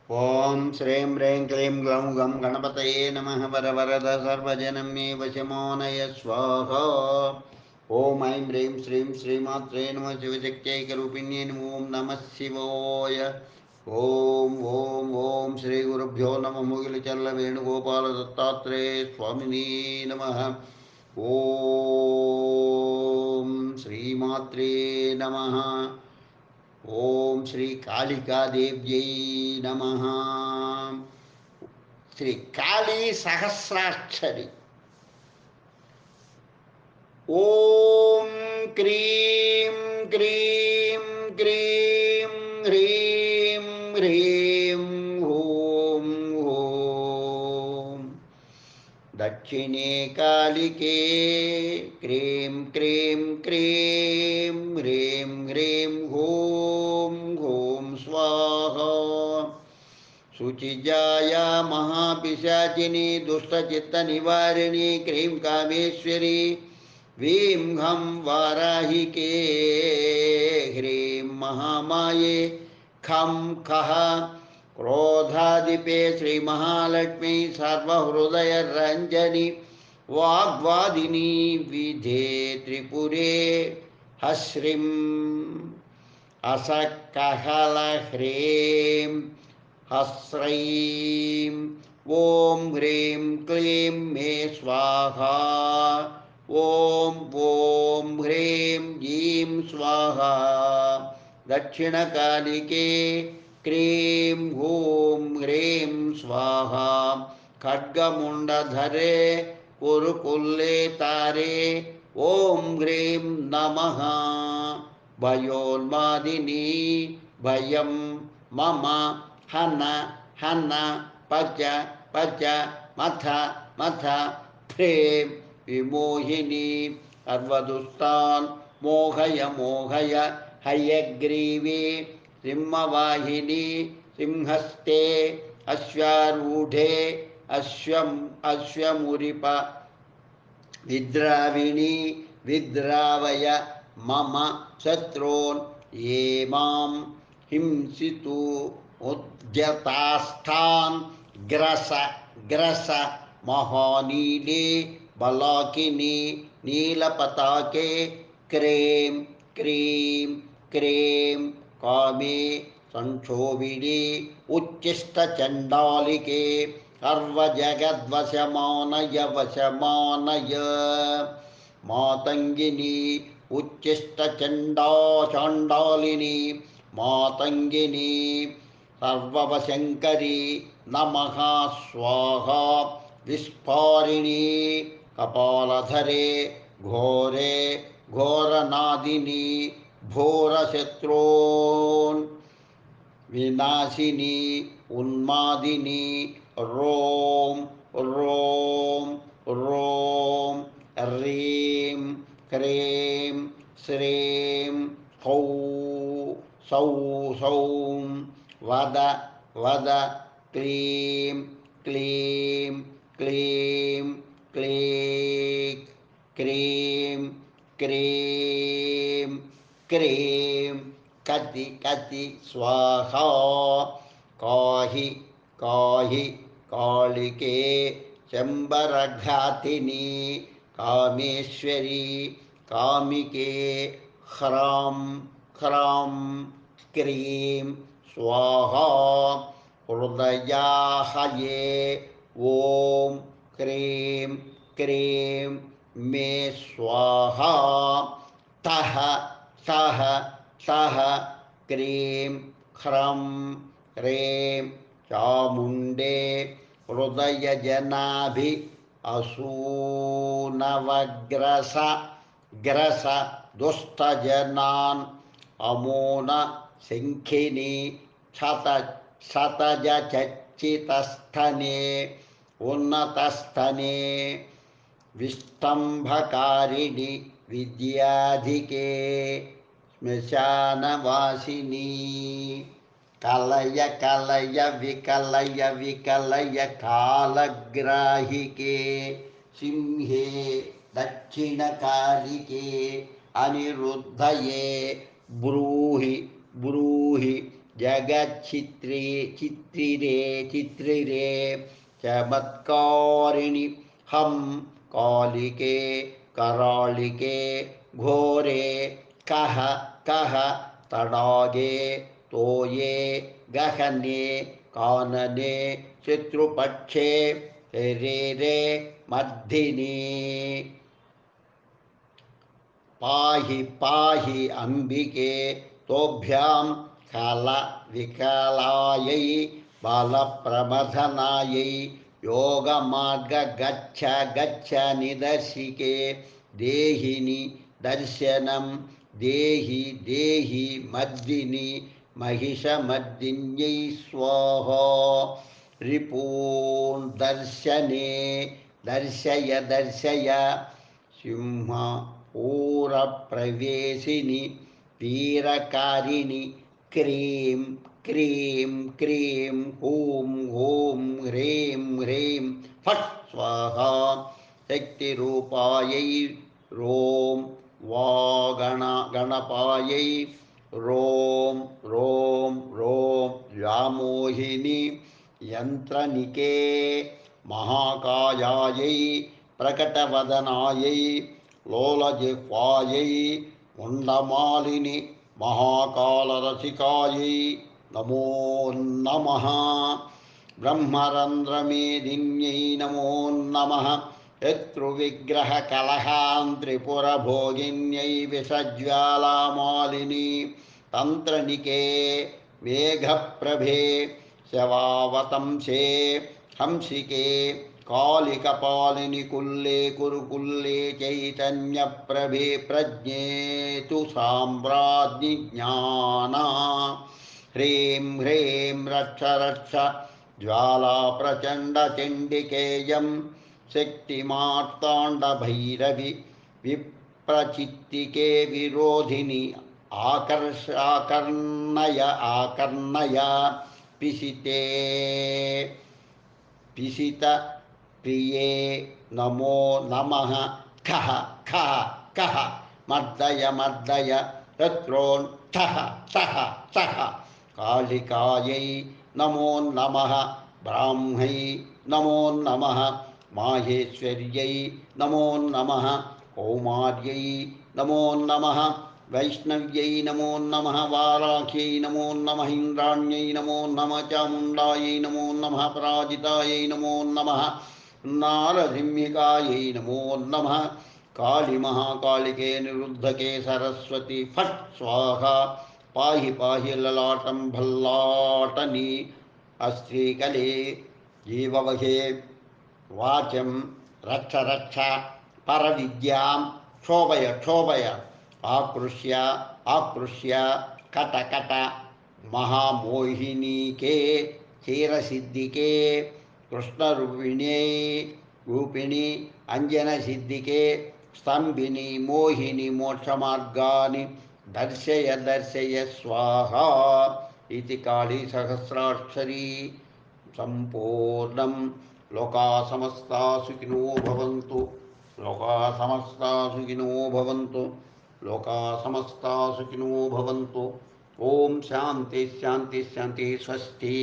ओं श्रीं ह्रीं क्लीं ग्लौं गं गणपतये नमः वरवरद सर्वजनं मे वशमोनय स्वाहा। ॐ ऐं ह्रीं श्रीं श्रीमात्रे नमः शिवशक्त्यैकरूपिण्ये ॐ नमः शिवाय। ॐ श्रीगुरुभ्यो नमः मुगिलचल्ल वेणुगोपाल दत्तात्रेय स्वामिने नमः। ॐ श्रीमात्रे नमः। ओम श्री कालिका देव्यै नमः। श्री काली सहस्राक्षरी। ओम क्रीं क्रीं क्रीं ह्रीं ह्रीं ओम ओम दक्षिणे कालिके क्रीं क्रीं क्रीं ह्रीं ह्रीं ॐ ॐ स्वाहा। शुचिजाया महापिशाचिनी दुष्टचित्तनिवारिणी क्रीं कामेश्वरी वीं हं वाराहिके ह्रीं महामाये खं खः क्रोधाधिपे श्रीमहालक्ष्मी सर्वहृदयरञ्जनी वाग्वादिनी विधे त्रिपुरे हश्रीं असकहलह्रीं हस्रीं ॐ ह्रीं क्लीं मे स्वाहा। ॐ ह्रीं ह्रीं स्वाहा। दक्षिणकालिके क्रीं ॐ ह्रीं स्वाहा। खड्गमुण्डधरे कुरुकुल्ले तारे ॐ ह्रीं नमः। भयोन्मादिनी भयं मम हन हन पच पच मथ मथ प्रेम विमोहिनी सर्वदुष्टान् मोहय मोहय हयग्रीवे सिंहवाहिनी सिंहस्ते अश्वारूढे अश्वमुरिप विद्राविणी विद्रावय मम शत्रून् ये मां हिंसितु उद्यतास्तान् ग्रस ग्रस महानीले बलाकिनी नीलपताके क्रीं क्रीं क्रीं कामे संक्षोभिनी उच्चिष्टचण्डालिके सर्वजगद्वशमानय वशमानय मातंगिनी उच्चिष्टचण्डालिनी मातंगिनी सर्ववशङ्करी नमः स्वाहा। विस्फारिणी कपालधरे घोरे घोरनादिनी घोरशत्रून् विनाशिनी उन्मादिनी रों रों रों ह्रीं क्रीं श्रीं हौ सौ सौं वद वद क्लीं क्लीं क्लीं क्लीं क्रीं क्रीं क्रीं कति कति स्वाहा। काहि काहि कालिके चम्बरघातिनी कामेश्वरी कामिके ह्रां ह्रां क्रीं स्वाहा। हृदयाहये ॐ क्रीं क्रीं मे स्वाहा। तः सः सः क्रीं ह्रं ह्रीं चामुण्डे हृदयजनाभि असूनवग्रस ग्रस दुष्टजनान् अमोन शङ्खिनी शतजचितस्थने उन्नतस्थने विष्टम्भकारिणि विद्याधिके श्मशानवासिनी कलय कलय विकलय विकलय कालग्राहिके सिंहे दक्षिणकालिके अनिरुद्धये ब्रूहि ब्रूहि जगच्चित्रे चित्रिरे चित्रिरे चमत्कारिणि हम कालिके करालिके घोरे कह कह तडागे तोये गहने कानने शत्रुपक्षे शरीरे मर्दिनी पाहि पाहि अंबिके तोभ्यां कल विकलायै बालप्रमथनायै योगमार्ग गच्छ गच्छ निदर्शिके देहिनि दर्शनं देहि देहि मर्दिनि महिषमर्दिन्यै स्वाहा रिपून् दर्शने दर्शय दर्शय सिंह पूरप्रवेशिनि वीरकारिणि क्रीं क्रीं क्रीं हूं हूं ह्रीं ह्रीं फट् स्वाहा शक्तिरूपायै रों वा गणपायै रों रों रों व्यामोहिनी यन्त्रनिके महाकायायै प्रकटवदनायै लोलजिह्वायै मुण्डमालिनि महाकालरसिकायै नमो नमः ब्रह्मरन्ध्रमेदिन्यै नमो नमः शत्रुविग्रहकलहां त्रिपुरभोगिन्यै विषज्वालामालिनी तन्त्रनिके मेघप्रभे शवावतंसे हंसिके कालिकपालिनि कुल्ले कुरुकुल्ले चैतन्यप्रभे प्रज्ञे तु साम्राज्ञि ज्ञाना ह्रीं ह्रीं रक्ष रक्ष ज्वाला प्रचण्डचण्डिकेयं शक्तिमार्ताण्डभैरवि विप्रचित्तिके विरोधिनि आकर्षाकर्णय आकर्णय पिशिते पिशित प्रिये नमो नमः खः खः कः मर्दय मर्दय शत्रून् ठः ठः ठः कालिकायै नमो नमः ब्राह्मै नमो नमः माहेश्वर्यै नमो नमः कौमार्यै नमो नमः वैष्णव्यै नमो नमः वाराख्यै नमो नमः इन्द्राण्यै नमो नमः चामुण्डायै नमो नमः पराजितायै नमो नमः नारसिंहिकायै नमो नमः कालिमहाकालिके निरुद्धके सरस्वती फट् स्वाहा पाहि पाहि ललाटं भल्लाटनी अस्त्रीकले जीववहे वाचं रक्ष रक्ष परविद्यां क्षोभय क्षोभय आकृष्य आकृष्य कट कट महामोहिनीके क्षीरसिद्धिके कृष्णरूपिणे रूपिणी अंजनसिद्धिके स्तंभिनी मोहिनी मोक्षमार्गानि दर्शय दर्शय स्वाहा इति काली सहस्राक्षरी संपूर्णं लोका समस्ता सुखिनो भवन्तु लोका समस्ता सुखिनो भवन्तु लोका समस्ता सुखिनो भवन्तु ओम शांति शांति शांति स्वस्ति।